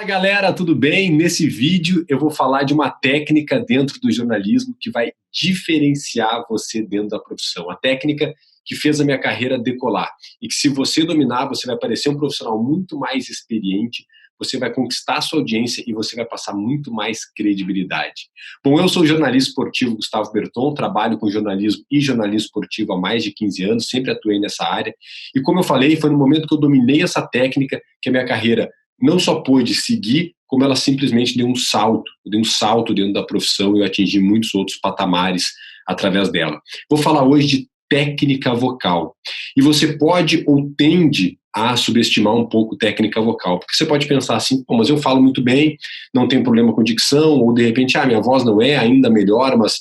Fala galera, tudo bem? Nesse vídeo eu vou falar de uma técnica dentro do jornalismo que vai diferenciar você dentro da profissão. A técnica que fez a minha carreira decolar e que se você dominar, você vai parecer um profissional muito mais experiente, você vai conquistar a sua audiência e você vai passar muito mais credibilidade. Bom, eu sou o jornalista esportivo Gustavo Berton, trabalho com jornalismo e jornalismo esportivo há mais de 15 anos, sempre atuei nessa área e como eu falei, foi no momento que eu dominei essa técnica que a minha carreira não só pôde seguir, como ela simplesmente deu um salto. Eu dei um salto dentro da profissão e eu atingi muitos outros patamares através dela. Vou falar hoje de técnica vocal. E você pode ou tende a subestimar um pouco técnica vocal, porque você pode pensar assim, mas eu falo muito bem, não tenho problema com dicção, ou de repente, minha voz não é ainda melhor, mas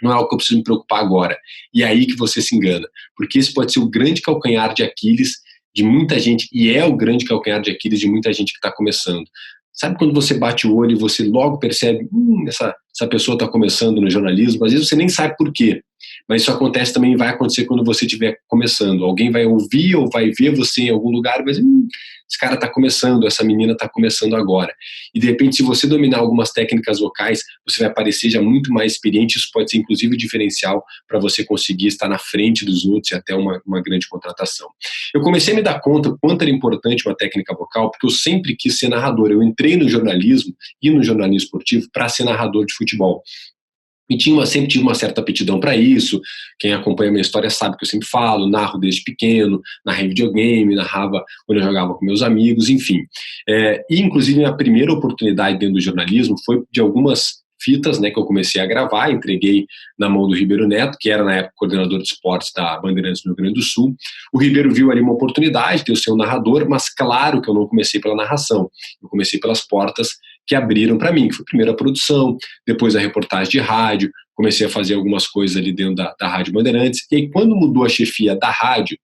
não é algo que eu preciso me preocupar agora. E é aí que você se engana, porque esse pode ser o grande calcanhar de Aquiles de muita gente, e é o grande calcanhar de Aquiles de muita gente que está começando. Sabe quando você bate o olho e você logo percebe, essa pessoa está começando no jornalismo, às vezes você nem sabe por quê, mas isso acontece também, vai acontecer quando você estiver começando. Alguém vai ouvir ou vai ver você em algum lugar e vai dizer, esse cara está começando, essa menina está começando agora. E de repente, se você dominar algumas técnicas vocais, você vai parecer já muito mais experiente, isso pode ser inclusive um diferencial para você conseguir estar na frente dos outros e até uma grande contratação. Eu comecei a me dar conta o quanto era importante uma técnica vocal, porque eu sempre quis ser narrador. Eu entrei no jornalismo e no jornalismo esportivo para ser narrador de futebol. E sempre tive uma certa aptidão para isso. Quem acompanha a minha história sabe que eu sempre falo, narro desde pequeno, narrei videogame, narrava quando eu jogava com meus amigos, enfim. E inclusive minha primeira oportunidade dentro do jornalismo foi de algumas fitas, né, que eu comecei a gravar, entreguei na mão do Ribeiro Neto, que era na época coordenador de esportes da Bandeirantes do Rio Grande do Sul. O Ribeiro viu ali uma oportunidade de eu ser um narrador, mas claro que eu não comecei pela narração, eu comecei pelas portas que abriram para mim, que foi a primeira produção, depois a reportagem de rádio, comecei a fazer algumas coisas ali dentro da Rádio Bandeirantes, e aí quando mudou a chefia da rádio,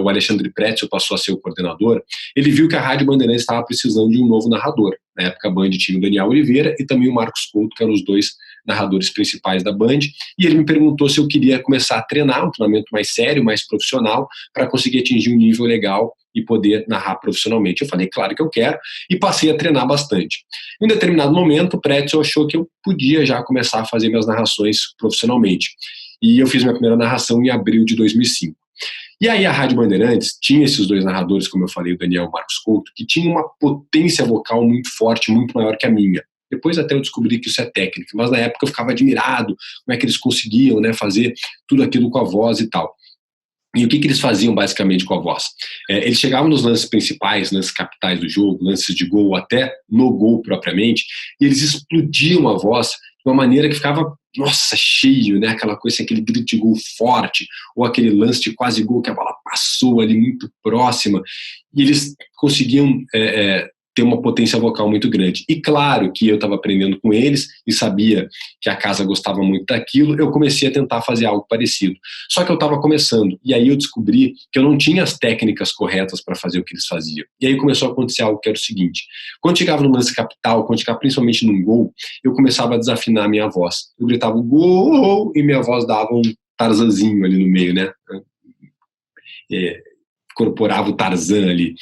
o Alexandre Pretzel passou a ser o coordenador, ele viu que a Rádio Bandeirantes estava precisando de um novo narrador. Na época a Band tinha o Daniel Oliveira e também o Marcos Couto, que eram os dois narradores principais da Band, e ele me perguntou se eu queria começar a treinar um treinamento mais sério, mais profissional, para conseguir atingir um nível legal e poder narrar profissionalmente. Eu falei, claro que eu quero, e passei a treinar bastante. Em determinado momento, o Pretzel achou que eu podia já começar a fazer minhas narrações profissionalmente. E eu fiz minha primeira narração em abril de 2005. E aí a Rádio Bandeirantes tinha esses dois narradores, como eu falei, o Daniel e o Marcos Couto, que tinham uma potência vocal muito forte, muito maior que a minha. Depois até eu descobri que isso é técnica, mas na época eu ficava admirado como é que eles conseguiam, né, fazer tudo aquilo com a voz e tal. E o que eles faziam basicamente com a voz? Eles chegavam nos lances principais, lances capitais do jogo, lances de gol, até no gol propriamente, e eles explodiam a voz de uma maneira que ficava, nossa, cheio, né? Aquela coisa, aquele grito de gol forte, ou aquele lance de quase gol que a bola passou ali muito próxima, e eles conseguiam ter uma potência vocal muito grande. E claro que eu estava aprendendo com eles e sabia que a casa gostava muito daquilo, eu comecei a tentar fazer algo parecido. Só que eu estava começando, e aí eu descobri que eu não tinha as técnicas corretas para fazer o que eles faziam. E aí começou a acontecer algo que era o seguinte, quando chegava no lance capital, quando chegava principalmente num gol, eu começava a desafinar a minha voz. Eu gritava gol e minha voz dava um tarzanzinho ali no meio, né? Incorporava o Tarzan ali.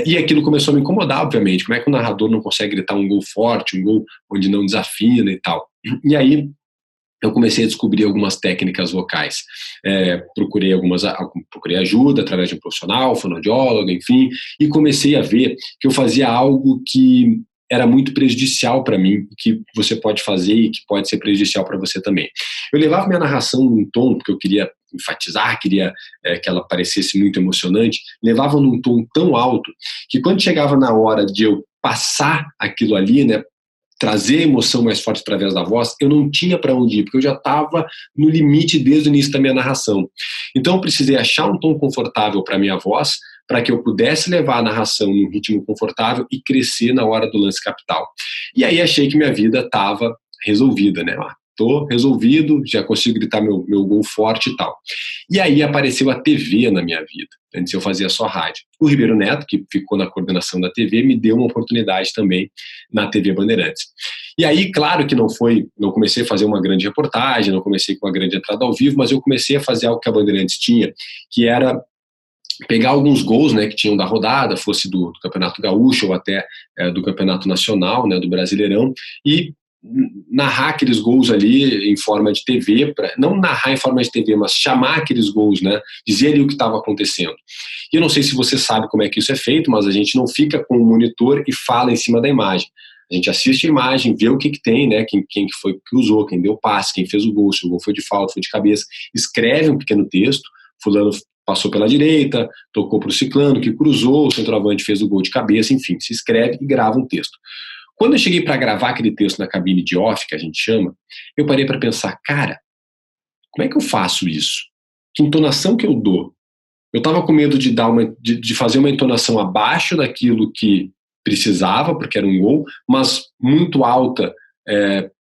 E aquilo começou a me incomodar, obviamente. Como é que o narrador não consegue gritar um gol forte, um gol onde não desafina e tal? E aí eu comecei a descobrir algumas técnicas vocais. Procurei ajuda através de um profissional, fonoaudiólogo, enfim, e comecei a ver que eu fazia algo que era muito prejudicial para mim, que você pode fazer e que pode ser prejudicial para você também. Eu levava minha narração num tom, porque eu queria enfatizar, queria que ela parecesse muito emocionante, levava num tom tão alto que quando chegava na hora de eu passar aquilo ali, né, trazer a emoção mais forte através da voz, eu não tinha para onde ir, porque eu já estava no limite desde o início da minha narração. Então eu precisei achar um tom confortável para a minha voz, para que eu pudesse levar a narração num ritmo confortável e crescer na hora do lance capital. E aí achei que minha vida estava resolvida, né? Tô resolvido, já consigo gritar meu gol forte e tal. E aí apareceu a TV na minha vida. Antes eu fazia só rádio. O Ribeiro Neto, que ficou na coordenação da TV, me deu uma oportunidade também na TV Bandeirantes. E aí, claro que não comecei a fazer uma grande reportagem, não comecei com uma grande entrada ao vivo, mas eu comecei a fazer algo que a Bandeirantes tinha, que era pegar alguns gols, né, que tinham da rodada, fosse do Campeonato Gaúcho ou até do Campeonato Nacional, né, do Brasileirão, e narrar aqueles gols ali em forma de TV, não narrar em forma de TV, mas chamar aqueles gols, né, dizer ali o que estava acontecendo. E eu não sei se você sabe como é que isso é feito, mas a gente não fica com o monitor e fala em cima da imagem. A gente assiste a imagem, vê o que tem, né, quem foi que usou, quem deu o passe, quem fez o gol, se o gol foi de falta, foi de cabeça, escreve um pequeno texto, fulano passou pela direita, tocou para o ciclano, que cruzou, o centroavante fez o gol de cabeça, enfim, se escreve e grava um texto. Quando eu cheguei para gravar aquele texto na cabine de off, que a gente chama, eu parei para pensar, cara, como é que eu faço isso? Que entonação que eu dou? Eu estava com medo de fazer uma entonação abaixo daquilo que precisava, porque era um gol, mas muito alta,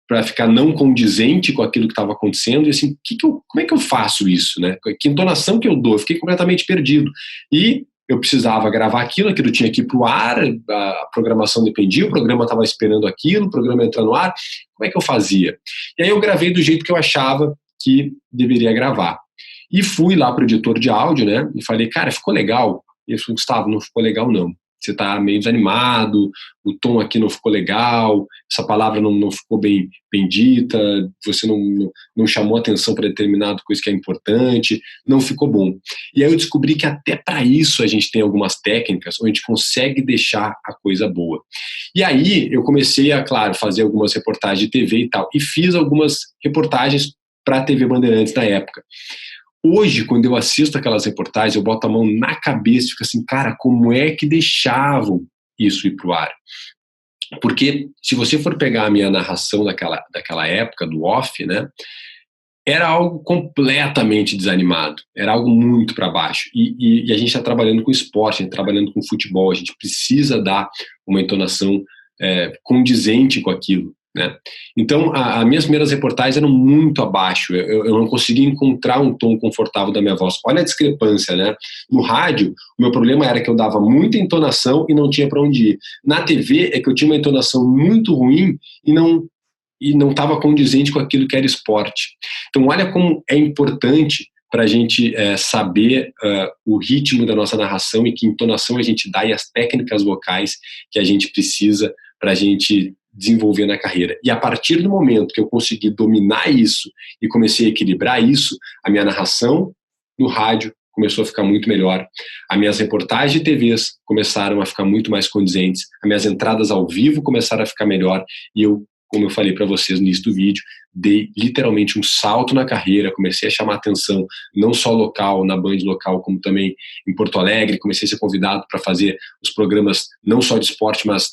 para ficar não condizente com aquilo que estava acontecendo, e assim, como é que eu faço isso, né? Que entonação que eu dou? Eu fiquei completamente perdido. E eu precisava gravar aquilo tinha que ir para o ar, a programação dependia, o programa estava esperando aquilo, o programa entra no ar, como é que eu fazia? E aí eu gravei do jeito que eu achava que deveria gravar. E fui lá para o editor de áudio, né, e falei, cara, ficou legal? E ele falou, Gustavo, não ficou legal não. Você está meio desanimado, o tom aqui não ficou legal, essa palavra não ficou bem dita, você não chamou atenção para determinada coisa que é importante, não ficou bom. E aí eu descobri que até para isso a gente tem algumas técnicas onde a gente consegue deixar a coisa boa. E aí eu comecei a, claro, fazer algumas reportagens de TV e tal, e fiz algumas reportagens para a TV Bandeirantes na época. Hoje, quando eu assisto aquelas reportagens, eu boto a mão na cabeça e fico assim, cara, como é que deixavam isso ir pro ar? Porque se você for pegar a minha narração daquela época, do off, né, era algo completamente desanimado, era algo muito para baixo. E a gente está trabalhando com esporte, a gente está trabalhando com futebol, a gente precisa dar uma entonação condizente com aquilo. Né? Então, as minhas primeiras reportagens eram muito abaixo, eu não conseguia encontrar um tom confortável da minha voz. Olha a discrepância, né? No rádio, o meu problema era que eu dava muita entonação e não tinha para onde ir. Na TV, é que eu tinha uma entonação muito ruim e não estava condizente com aquilo que era esporte. Então, olha como é importante para a gente saber o ritmo da nossa narração e que entonação a gente dá e as técnicas vocais que a gente precisa para a gente desenvolver na carreira. E a partir do momento que eu consegui dominar isso e comecei a equilibrar isso, a minha narração no rádio começou a ficar muito melhor. As minhas reportagens de TVs começaram a ficar muito mais condizentes, as minhas entradas ao vivo começaram a ficar melhor e eu, como eu falei para vocês no início do vídeo, dei literalmente um salto na carreira, comecei a chamar atenção, não só local, na Band local, como também em Porto Alegre, comecei a ser convidado para fazer os programas, não só de esporte, mas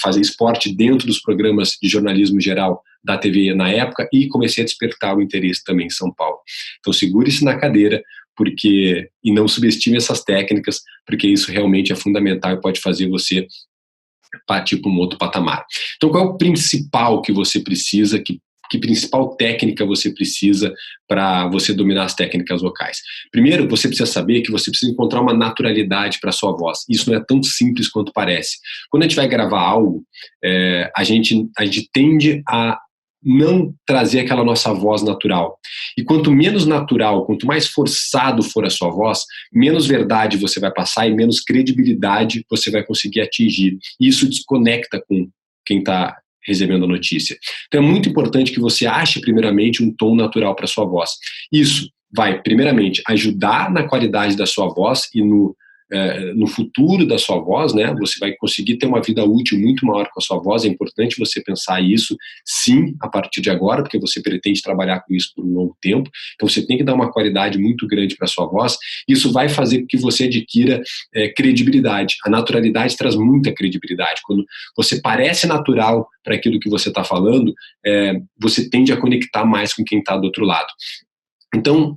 fazer esporte dentro dos programas de jornalismo geral da TV na época, e comecei a despertar o interesse também em São Paulo. Então segure-se na cadeira, e não subestime essas técnicas, porque isso realmente é fundamental e pode fazer você partir para um outro patamar. Então, qual é o principal que você precisa, que principal técnica você precisa para você dominar as técnicas vocais? Primeiro, você precisa saber que você precisa encontrar uma naturalidade para a sua voz. Isso não é tão simples quanto parece. Quando a gente vai gravar algo, a gente tende a não trazer aquela nossa voz natural. E quanto menos natural, quanto mais forçado for a sua voz, menos verdade você vai passar e menos credibilidade você vai conseguir atingir. E isso desconecta com quem está recebendo a notícia. Então é muito importante que você ache primeiramente um tom natural para a sua voz. Isso vai, primeiramente, ajudar na qualidade da sua voz e no futuro da sua voz, né? Você vai conseguir ter uma vida útil muito maior com a sua voz. É importante você pensar isso, sim, a partir de agora, porque você pretende trabalhar com isso por um longo tempo. Então você tem que dar uma qualidade muito grande para a sua voz. Isso vai fazer com que você adquira credibilidade. A naturalidade traz muita credibilidade. Quando você parece natural para aquilo que você está falando, você tende a conectar mais com quem está do outro lado. Então,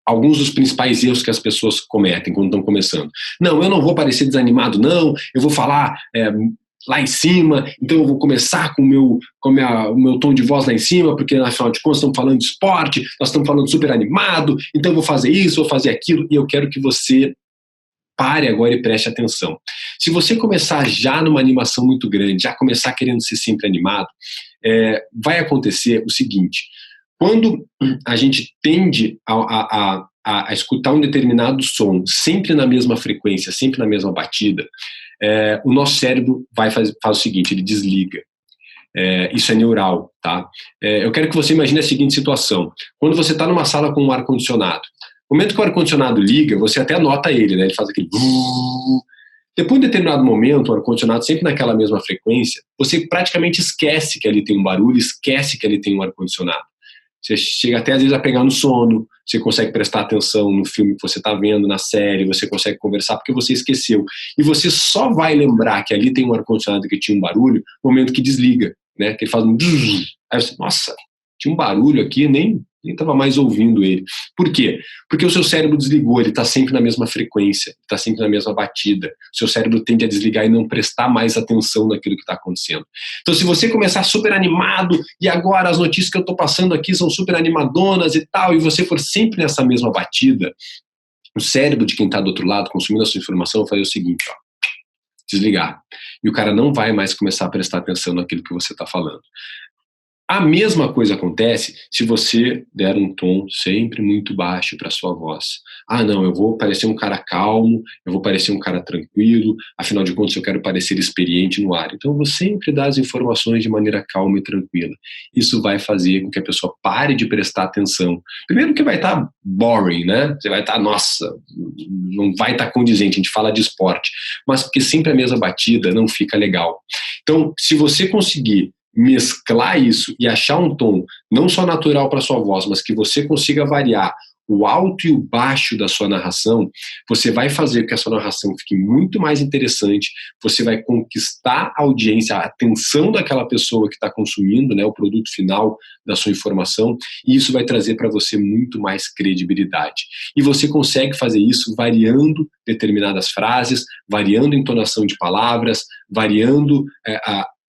alguns dos principais erros que as pessoas cometem quando estão começando. Não, eu não vou parecer desanimado, não, eu vou falar lá em cima, então eu vou começar com o meu tom de voz lá em cima, porque afinal de contas estamos falando de esporte, nós estamos falando super animado, então eu vou fazer isso, vou fazer aquilo, e eu quero que você pare agora e preste atenção. Se você começar já numa animação muito grande, já começar querendo ser sempre animado, vai acontecer o seguinte: quando a gente tende a a escutar um determinado som, sempre na mesma frequência, sempre na mesma batida, o nosso cérebro faz o seguinte, ele desliga. Isso é neural, tá? Eu quero que você imagine a seguinte situação. Quando você está numa sala com um ar-condicionado, no momento que o ar-condicionado liga, você até nota ele, né? Ele faz aquele... Depois de um determinado momento, o ar-condicionado sempre naquela mesma frequência, você praticamente esquece que ali tem um barulho, esquece que ali tem um ar-condicionado. Você chega até às vezes a pegar no sono, você consegue prestar atenção no filme que você está vendo, na série, você consegue conversar porque você esqueceu. E você só vai lembrar que ali tem um ar-condicionado que tinha um barulho no momento que desliga, né? Que ele faz um... Aí você, nossa, tinha um barulho aqui, nem estava mais ouvindo ele. Por quê? Porque o seu cérebro desligou, ele está sempre na mesma frequência, está sempre na mesma batida. O seu cérebro tende a desligar e não prestar mais atenção naquilo que está acontecendo. Então, se você começar super animado, e agora as notícias que eu estou passando aqui são super animadonas e tal, e você for sempre nessa mesma batida, o cérebro de quem está do outro lado, consumindo a sua informação, vai fazer o seguinte, ó, desligar. E o cara não vai mais começar a prestar atenção naquilo que você está falando. A mesma coisa acontece se você der um tom sempre muito baixo para a sua voz. Ah, não, eu vou parecer um cara calmo, eu vou parecer um cara tranquilo, afinal de contas eu quero parecer experiente no ar. Então eu vou sempre dar as informações de maneira calma e tranquila. Isso vai fazer com que a pessoa pare de prestar atenção. Primeiro que vai estar boring, né? Você vai estar, nossa, não vai estar condizente, a gente fala de esporte. Mas porque sempre a mesma batida não fica legal. Então, se você conseguir mesclar isso e achar um tom não só natural para sua voz, mas que você consiga variar o alto e o baixo da sua narração, você vai fazer com que a sua narração fique muito mais interessante, você vai conquistar a audiência, a atenção daquela pessoa que está consumindo, né, o produto final da sua informação, e isso vai trazer para você muito mais credibilidade. E você consegue fazer isso variando determinadas frases, variando a entonação de palavras, variando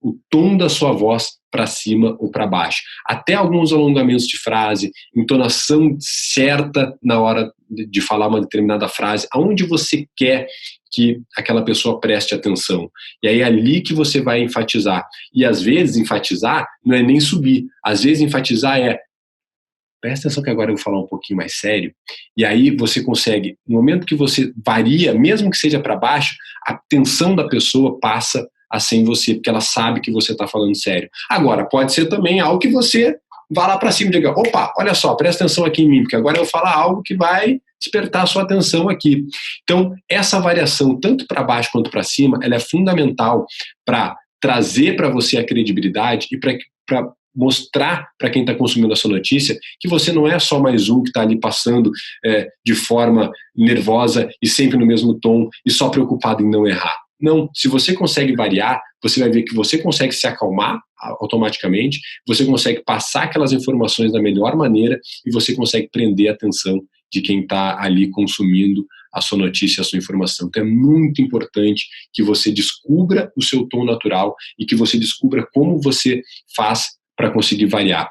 o tom da sua voz para cima ou para baixo. Até alguns alongamentos de frase, entonação certa na hora de falar uma determinada frase, aonde você quer que aquela pessoa preste atenção. E aí é ali que você vai enfatizar. E às vezes enfatizar não é nem subir. Às vezes enfatizar é: presta atenção que agora eu vou falar um pouquinho mais sério. E aí você consegue, no momento que você varia, mesmo que seja para baixo, a atenção da pessoa passa a ser em você, porque ela sabe que você está falando sério. Agora, pode ser também algo que você vá lá para cima e diga: opa, olha só, presta atenção aqui em mim, porque agora eu vou falar algo que vai despertar a sua atenção aqui. Então, essa variação, tanto para baixo quanto para cima, ela é fundamental para trazer para você a credibilidade e para mostrar para quem está consumindo a sua notícia que você não é só mais um que está ali passando de forma nervosa e sempre no mesmo tom e só preocupado em não errar. Não, se você consegue variar, você vai ver que você consegue se acalmar automaticamente, você consegue passar aquelas informações da melhor maneira e você consegue prender a atenção de quem está ali consumindo a sua notícia, a sua informação. Então é muito importante que você descubra o seu tom natural e que você descubra como você faz para conseguir variar.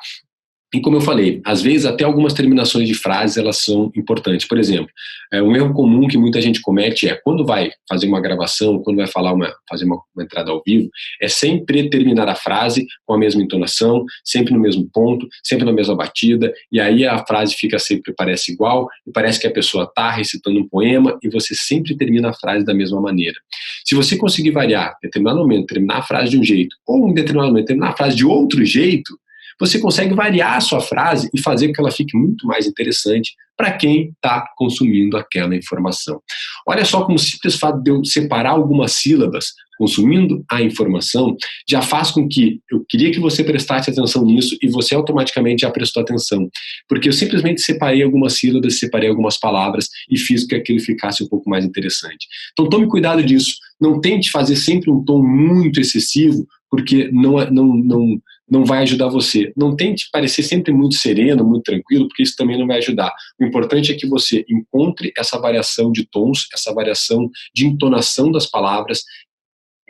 E como eu falei, às vezes até algumas terminações de frases elas são importantes. Por exemplo, um erro comum que muita gente comete é quando vai fazer uma gravação, quando vai fazer uma entrada ao vivo, é sempre terminar a frase com a mesma entonação, sempre no mesmo ponto, sempre na mesma batida, e aí a frase fica sempre, parece igual, e parece que a pessoa está recitando um poema e você sempre termina a frase da mesma maneira. Se você conseguir variar, em determinado momento, terminar a frase de um jeito, ou em determinado momento, terminar a frase de outro jeito, você consegue variar a sua frase e fazer com que ela fique muito mais interessante para quem está consumindo aquela informação. Olha só como o simples fato de eu separar algumas sílabas consumindo a informação já faz com que eu queria que você prestasse atenção nisso e você automaticamente já prestou atenção. Porque eu simplesmente separei algumas sílabas, separei algumas palavras e fiz com que aquilo ficasse um pouco mais interessante. Então tome cuidado disso. Não tente fazer sempre um tom muito excessivo, porque não vai ajudar você. Não tente parecer sempre muito sereno, muito tranquilo, porque isso também não vai ajudar. O importante é que você encontre essa variação de tons, essa variação de entonação das palavras,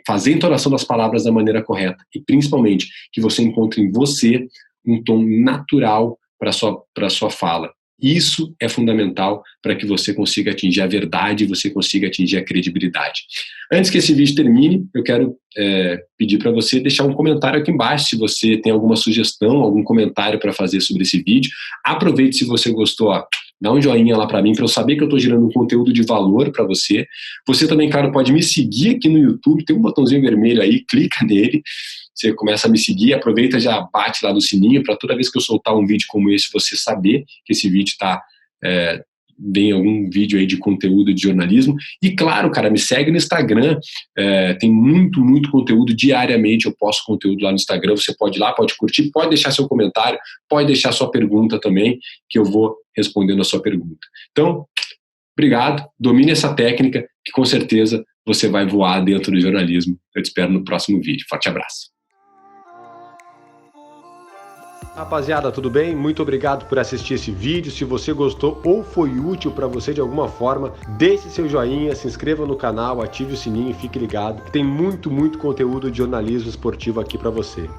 fazer a entonação das palavras da maneira correta e, principalmente, que você encontre em você um tom natural para a sua fala. Isso é fundamental para que você consiga atingir a verdade e você consiga atingir a credibilidade. Antes que esse vídeo termine, eu quero pedir para você deixar um comentário aqui embaixo se você tem alguma sugestão, algum comentário para fazer sobre esse vídeo. Aproveite, se você gostou, dá um joinha lá para mim, para eu saber que eu estou gerando um conteúdo de valor para você. Você também, claro, pode me seguir aqui no YouTube, tem um botãozinho vermelho aí, clica nele, você começa a me seguir, aproveita, já bate lá no sininho, para toda vez que eu soltar um vídeo como esse, você saber que esse vídeo vem algum vídeo aí de conteúdo de jornalismo. E claro, cara, me segue no Instagram, tem muito, muito conteúdo diariamente, eu posto conteúdo lá no Instagram, você pode ir lá, pode curtir, pode deixar seu comentário, pode deixar sua pergunta também, que eu vou respondendo a sua pergunta. Então, obrigado, domine essa técnica, que com certeza você vai voar dentro do jornalismo. Eu te espero no próximo vídeo. Forte abraço. Rapaziada, tudo bem? Muito obrigado por assistir esse vídeo. Se você gostou ou foi útil para você de alguma forma, deixe seu joinha, se inscreva no canal, ative o sininho e fique ligado, que tem muito, muito conteúdo de jornalismo esportivo aqui para você.